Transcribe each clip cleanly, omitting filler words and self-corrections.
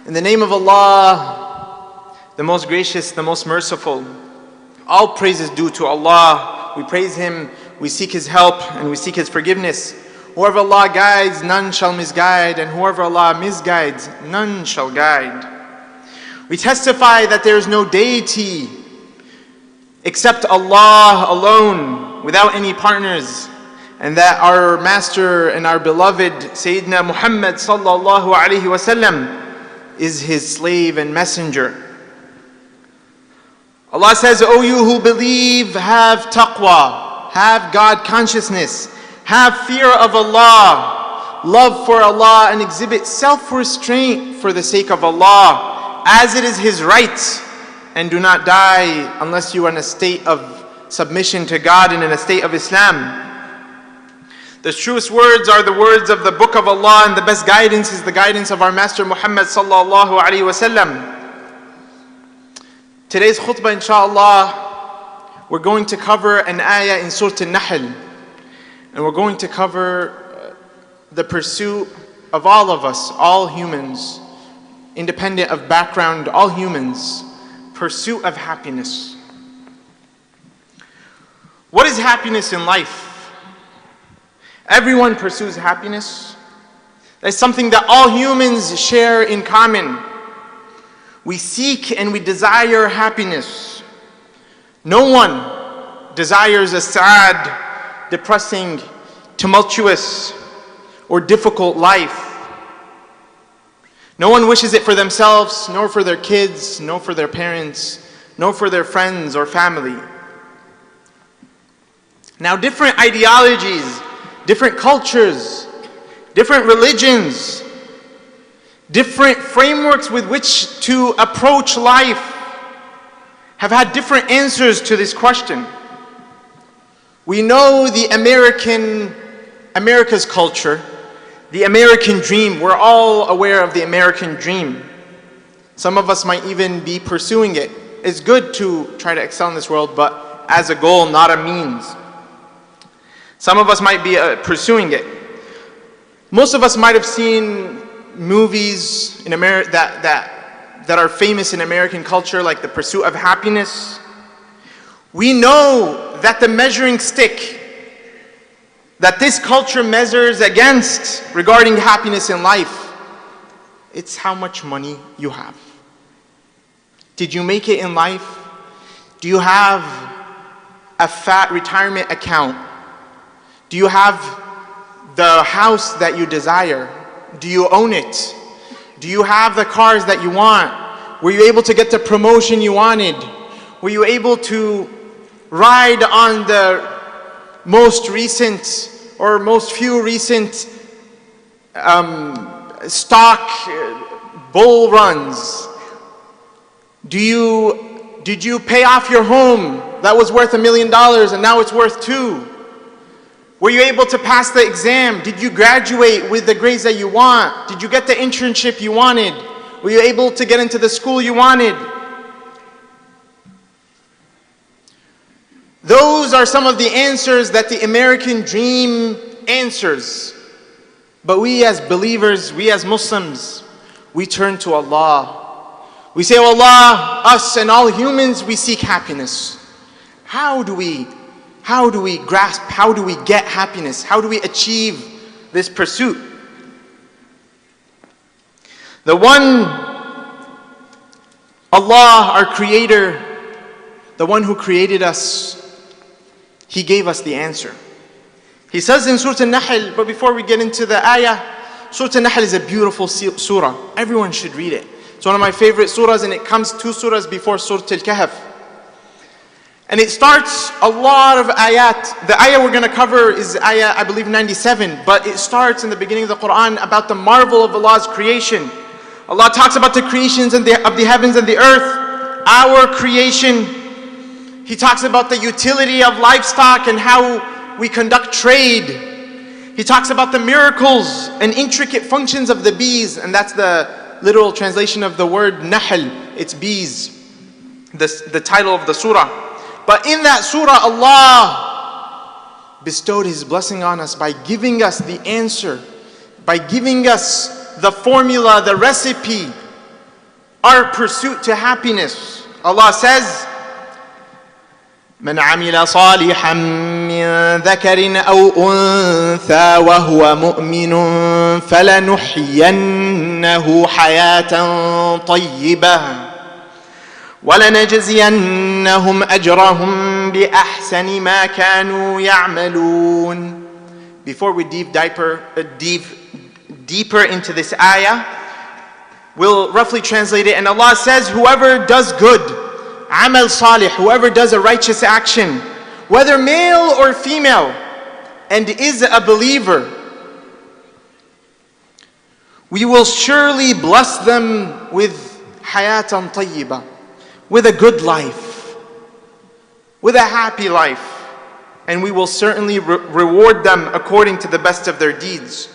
In the name of Allah, the most gracious, the most merciful. All praise is due to Allah. We praise Him, we seek His help, and we seek His forgiveness. Whoever Allah guides, none shall misguide, and whoever Allah misguides, none shall guide. We testify that there is no deity except Allah alone, without any partners, and that our master and our beloved Sayyidina Muhammad sallallahu alaihi wasallam is His slave and messenger. Allah says, O you who believe, have taqwa, have God consciousness, have fear of Allah, love for Allah, and exhibit self-restraint for the sake of Allah, as it is His right, and do not die unless you are in a state of submission to God and in a state of Islam. The truest words are the words of the Book of Allah, and the best guidance is the guidance of our Master Muhammad sallallahu alaihi wasallam. Today's khutbah, inshallah, we're going to cover an ayah in Surah An-Nahl, and we're going to cover the pursuit of all of us, all humans, independent of background, all humans, pursuit of happiness. What is happiness in life? Everyone pursues happiness. That's something that all humans share in common. We seek and we desire happiness. No one desires a sad, depressing, tumultuous, or difficult life. No one wishes it for themselves, nor for their kids, nor for their parents, nor for their friends or family. Now, different ideologies, different cultures, different religions, different frameworks with which to approach life have had different answers to this question. We know the America's culture, the American dream. We're all aware of the American dream. Some of us might even be pursuing it. It's good to try to excel in this world, but as a goal, not a means. Some of us might be pursuing it. Most of us might have seen movies in America that are famous in American culture, like The Pursuit of Happiness. We know that the measuring stick that this culture measures against regarding happiness in life, it's how much money you have. Did you make it in life? Do you have a fat retirement account? Do you have the house that you desire? Do you own it? Do you have the cars that you want? Were you able to get the promotion you wanted? Were you able to ride on the most recent or most few recent stock bull runs? Did you pay off your home that was worth $1 million and now it's worth $2 million? Were you able to pass the exam? Did you graduate with the grades that you want? Did you get the internship you wanted? Were you able to get into the school you wanted? Those are some of the answers that the American dream answers. But we as believers, we as Muslims, we turn to Allah. We say, oh Allah, us and all humans, we seek happiness. How do we grasp, how do we get happiness? How do we achieve this pursuit? The one, Allah, our Creator, the one who created us, He gave us the answer. He says in Surah An-Nahl, but before we get into the ayah, Surah An-Nahl is a beautiful surah. Everyone should read it. It's one of my favorite surahs, and it comes 2 surahs before Surah Al-Kahf. And it starts a lot of ayat. The ayah we're going to cover is ayah, I believe, 97. But it starts in the beginning of the Quran about the marvel of Allah's creation. Allah talks about the creations of the heavens and the earth, our creation. He talks about the utility of livestock and how we conduct trade. He talks about the miracles and intricate functions of the bees. And that's the literal translation of the word nahl. It's bees, the title of the surah. But in that surah, Allah bestowed His blessing on us by giving us the answer, by giving us the formula, the recipe our pursuit to happiness. Allah says, من عمل صالحا من ذكر أو أنثى وهو مؤمن فلنحيينه حياة طيبة ولنجزينهم أجرهم بأحسن ما كانوا يعملون. Before we dive deeper into this ayah, we'll roughly translate it. And Allah says, whoever does good, amal salih, whoever does a righteous action, whether male or female, and is a believer, we will surely bless them with hayatan tayyiba, with a good life, with a happy life. And we will certainly reward them according to the best of their deeds.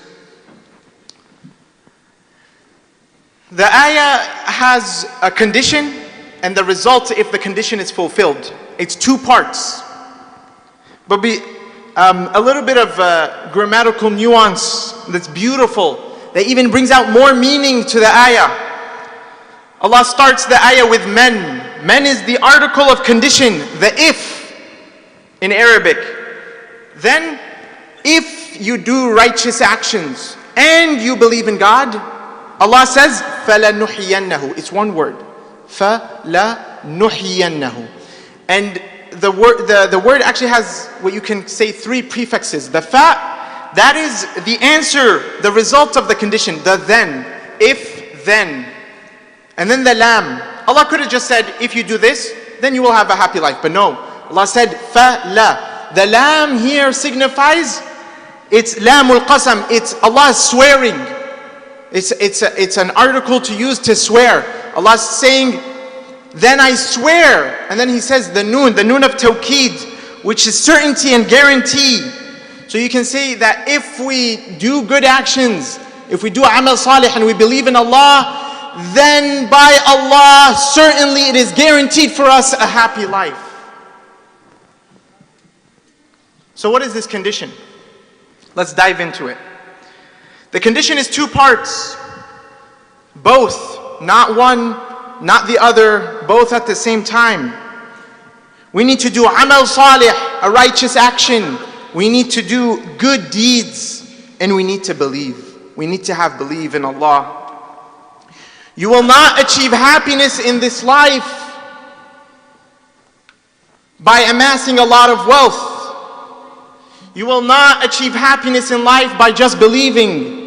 The ayah has a condition and the result if the condition is fulfilled. It's two parts. But a little bit of grammatical nuance that's beautiful, that even brings out more meaning to the ayah. Allah starts the ayah with men. Men is the article of condition, the if in Arabic. Then, if you do righteous actions and you believe in God, Allah says, فَلَنُحْيَنَّهُ. It's one word. فَلَنُحْيَنَّهُ. And the word actually has what you can say three prefixes. The fa, that is the answer, the result of the condition. The then, if, then. And then the lam. Allah could have just said, if you do this, then you will have a happy life. But no. Allah said, فَلَا. The lam here signifies, it's lamul qasam, it's Allah swearing. It's an article to use to swear. Allah is saying, then I swear. And then He says the noon of tawqeed, which is certainty and guarantee. So you can say that if we do good actions, if we do amal salih and we believe in Allah, then by Allah, certainly it is guaranteed for us a happy life. So what is this condition? Let's dive into it. The condition is two parts. Both, not one, not the other, both at the same time. We need to do amal salih, a righteous action. We need to do good deeds, and we need to believe. We need to have belief in Allah. You will not achieve happiness in this life by amassing a lot of wealth. You will not achieve happiness in life by just believing.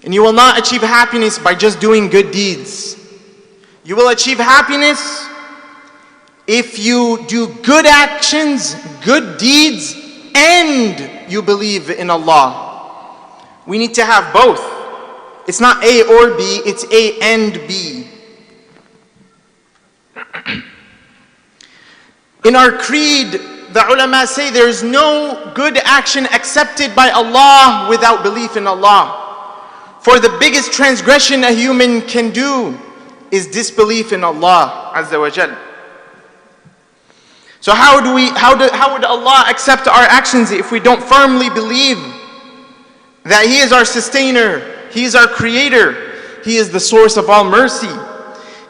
And you will not achieve happiness by just doing good deeds. You will achieve happiness if you do good actions, good deeds, and you believe in Allah. We need to have both. It's not A or B, it's A and B. In our creed, the ulama say there is no good action accepted by Allah without belief in Allah. For the biggest transgression a human can do is disbelief in Allah Azza wa Jal. So how would Allah accept our actions if we don't firmly believe that He is our sustainer, He is our creator, He is the source of all mercy,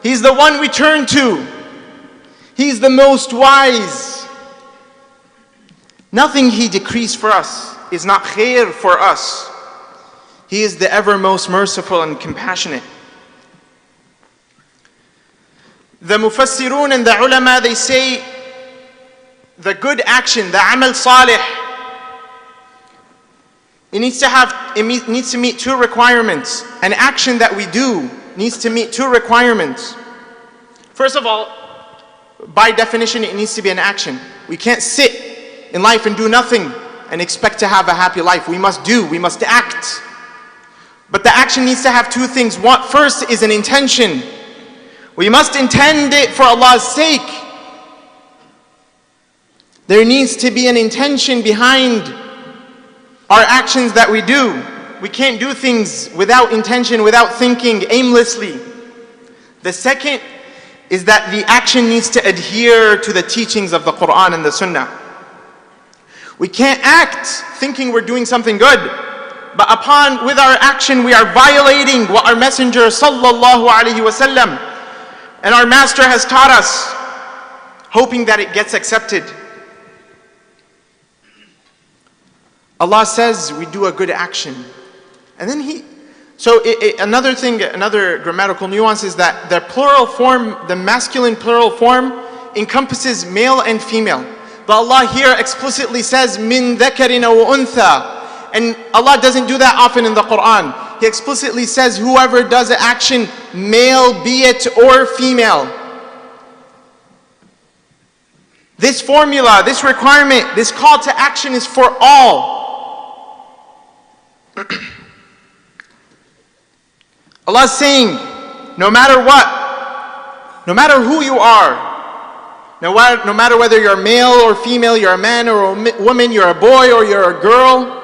He is the one we turn to, He is the most wise. Nothing He decrees for us is not khair for us. He is the ever most merciful and compassionate. The mufassirun and the ulama, they say the good action, the amal salih, it needs to meet two requirements. An action that we do needs to meet two requirements. First of all, by definition, it needs to be an action. We can't sit in life and do nothing and expect to have a happy life. We must act. But the action needs to have two things. First is an intention. We must intend it for Allah's sake. There needs to be an intention behind our actions that we do. We can't do things without intention, without thinking, aimlessly. The second is that the action needs to adhere to the teachings of the Quran and the Sunnah. We can't act thinking we're doing something good, but with our action we are violating what our Messenger sallallahu alaihi wasallam And our master has taught us, hoping that it gets accepted. Allah says we do a good action. And then another thing, another grammatical nuance is that the plural form, the masculine plural form, encompasses male and female. But Allah here explicitly says, min dhakarin aw untha. And Allah doesn't do that often in the Quran. He explicitly says, whoever does an action, male be it or female. This formula, this requirement, this call to action is for all. Allah is saying, no matter what, no matter who you are, no matter whether you're male or female, you're a man or a woman, you're a boy or you're a girl,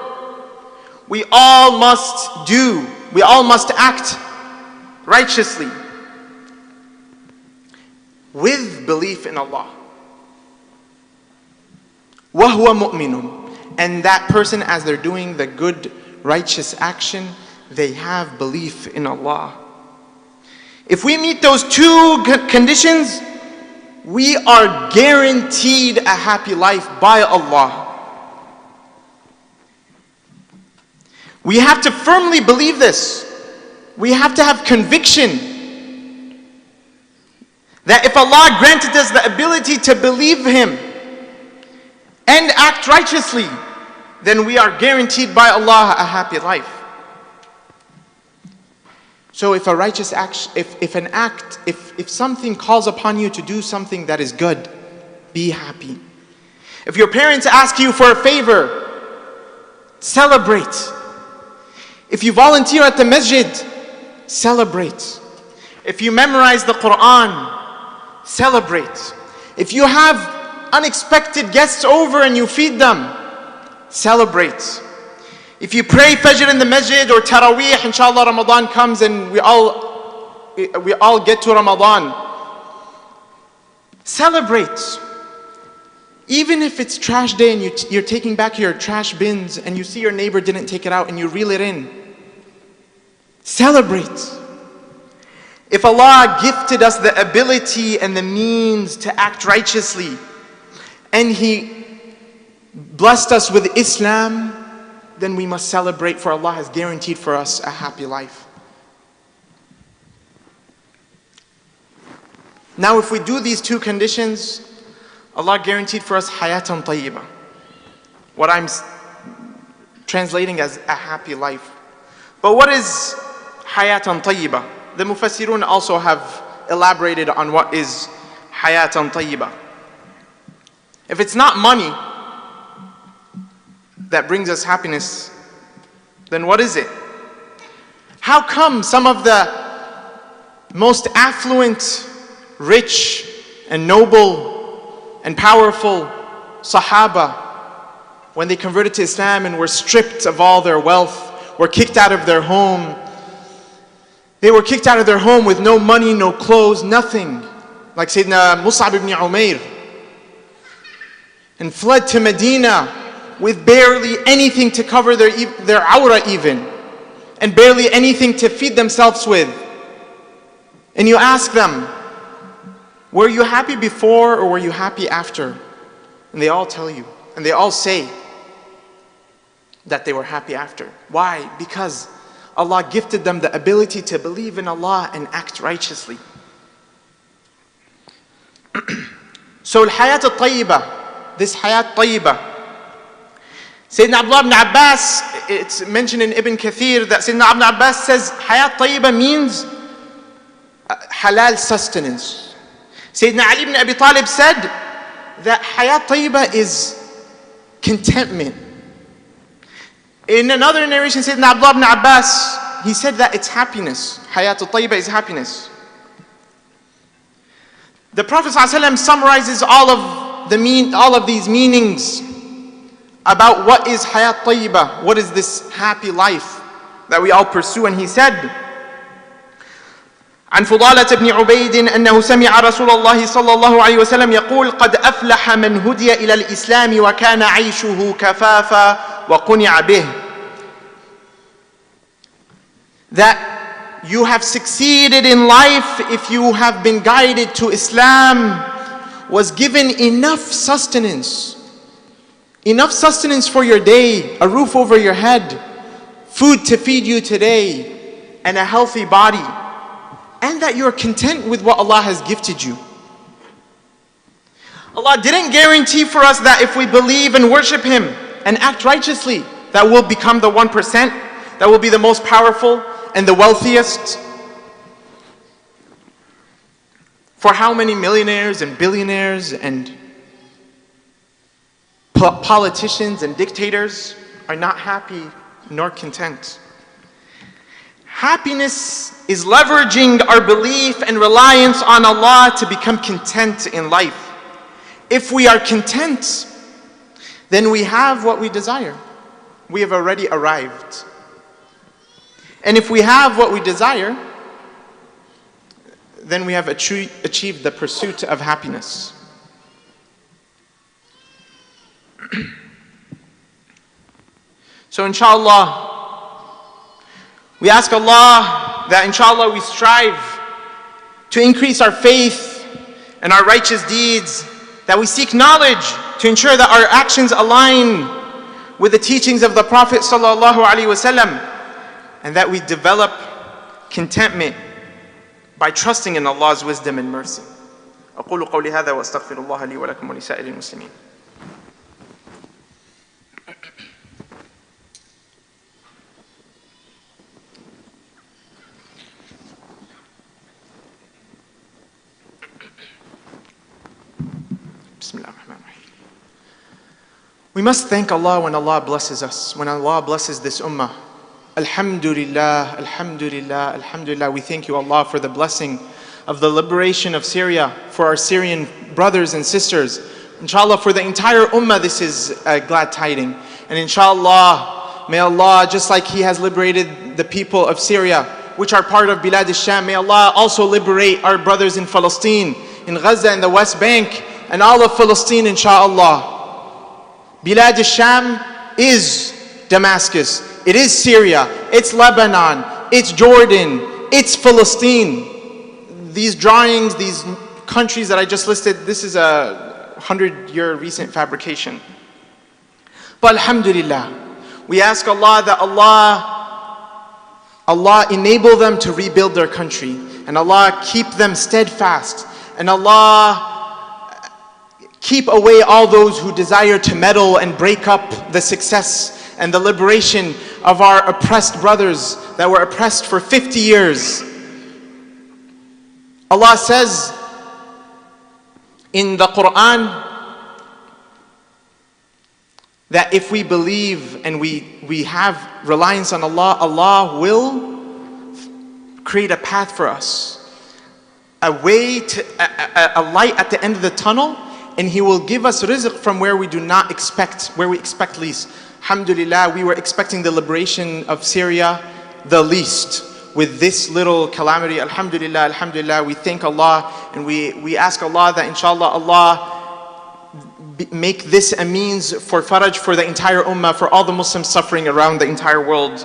we all must act righteously with belief in Allah. وَهُوَ مُؤْمِنٌ. And that person, as they're doing the good, righteous action, they have belief in Allah. If we meet those two conditions, we are guaranteed a happy life by Allah. We have to firmly believe this. We have to have conviction that if Allah granted us the ability to believe Him and act righteously, then we are guaranteed by Allah a happy life. So if a righteous action, if something calls upon you to do something that is good, be happy. If your parents ask you for a favor, celebrate. If you volunteer at the masjid, celebrate. If you memorize the Quran, celebrate. If you have unexpected guests over and you feed them, celebrate. If you pray Fajr in the masjid or Taraweeh, inshallah Ramadan comes and we all get to Ramadan, celebrate. Even if it's trash day and you're taking back your trash bins and you see your neighbor didn't take it out and you reel it in, celebrate. If Allah gifted us the ability and the means to act righteously, and He blessed us with Islam, then we must celebrate, for Allah has guaranteed for us a happy life. Now if we do these two conditions, Allah guaranteed for us hayatan tayyibah, what I'm translating as a happy life. But what is hayatan tayyibah? The Mufassirun also have elaborated on what is hayatan tayyibah. If it's not money that brings us happiness, then what is it? How come some of the most affluent, rich, and noble, and powerful Sahaba, when they converted to Islam and were stripped of all their wealth, were kicked out of their home? They were kicked out of their home with no money, no clothes, nothing. Like Sayyidina Mus'ab ibn Umair. And fled to Medina with barely anything to cover their awrah even. And barely anything to feed themselves with. And you ask them, were you happy before or were you happy after? And they all tell you. And they all say that they were happy after. Why? Because Allah gifted them the ability to believe in Allah and act righteously. So al-hayat al-tayyibah, this hayat tayyibah, Sayyidina Abdullah ibn Abbas, it's mentioned in Ibn Kathir that Sayyidina Ibn Abbas says hayat tayyibah means halal sustenance. Sayyidina Ali ibn Abi Talib said that hayat tayyibah is contentment. In another narration, Sayyidina Abdullah ibn Abbas, he said that it's happiness. Hayat al-tayyibah is happiness. The Prophet ﷺ summarizes all of these meanings about what is hayat tayyibah, what is this happy life that we all pursue. And he said, عن فضالة بن عبيد أنه سمع رسول الله صلى الله عليه وسلم يقول قد أفلح من هدي إلى الإسلام وكان عيشه كفافا وقنع به. That you have succeeded in life if you have been guided to Islam, was given enough sustenance for your day, a roof over your head, food to feed you today, and a healthy body, and that you're content with what Allah has gifted you. Allah didn't guarantee for us that if we believe and worship Him and act righteously, that we'll become the 1%, that will be the most powerful and the wealthiest. For how many millionaires and billionaires and politicians and dictators are not happy nor content? Happiness is leveraging our belief and reliance on Allah to become content in life. If we are content, then we have what we desire. We have already arrived. And if we have what we desire, then we have achieved the pursuit of happiness. So inshallah, we ask Allah that inshallah we strive to increase our faith and our righteous deeds, that we seek knowledge to ensure that our actions align with the teachings of the Prophet sallallahu alaihi wasallam, and that we develop contentment by trusting in Allah's wisdom and mercy. أقول قولي هذا وأستغفر الله لي ولكم ولسائر المسلمين. We must thank Allah when Allah blesses us, when Allah blesses this ummah. Alhamdulillah, Alhamdulillah, Alhamdulillah. We thank you, Allah, for the blessing of the liberation of Syria, for our Syrian brothers and sisters. Inshallah, for the entire ummah, this is a glad tiding. And inshallah, may Allah, just like He has liberated the people of Syria, which are part of Bilad al-Sham, may Allah also liberate our brothers in Palestine, in Gaza, in the West Bank, and all of Palestine, inshallah. Bilad al-Sham is Damascus, it is Syria, it's Lebanon, it's Jordan, it's Palestine. These drawings, these countries that I just listed, this is a 100-year recent fabrication. But alhamdulillah, we ask Allah that Allah enable them to rebuild their country, and Allah keep them steadfast, and Allah keep away all those who desire to meddle and break up the success and the liberation of our oppressed brothers that were oppressed for 50 years. Allah says in the Quran that if we believe and we have reliance on Allah, Allah will create a path for us, a way to a light at the end of the tunnel, and He will give us rizq from where we do not expect, where we expect least. Alhamdulillah, we were expecting the liberation of Syria the least with this little calamity. Alhamdulillah, Alhamdulillah, we thank Allah, and we ask Allah that inshallah Allah make this a means for faraj for the entire ummah, for all the Muslims suffering around the entire world.